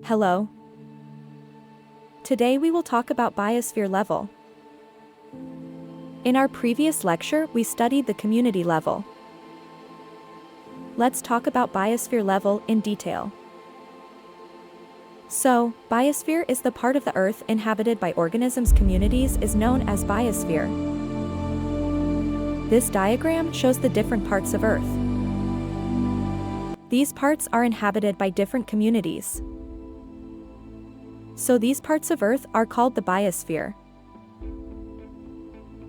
Hello. Today we will talk about biosphere level. In our previous lecture, we studied the community level. Let's talk about biosphere level in detail. So, biosphere is the part of the Earth inhabited by organisms. Communities is known as biosphere. This diagram shows the different parts of Earth. These parts are inhabited by different communities. So these parts of Earth are called the biosphere.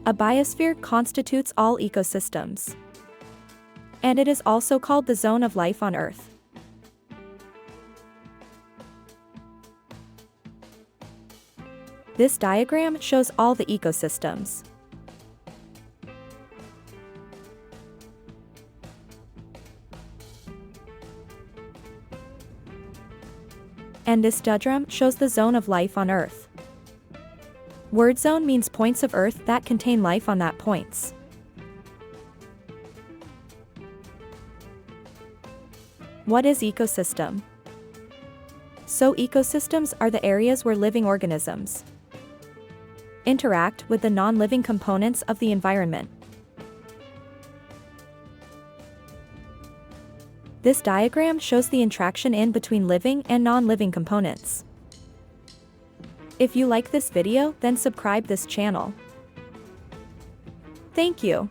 A biosphere constitutes all ecosystems. And it is also called the zone of life on Earth. This diagram shows all the ecosystems. And this diadram shows the zone of life on Earth. Word zone means points of Earth that contain life on that points. What is ecosystem? So ecosystems are the areas where living organisms interact with the non-living components of the environment. This diagram shows the interaction in between living and non-living components. If you like this video, then subscribe this channel. Thank you.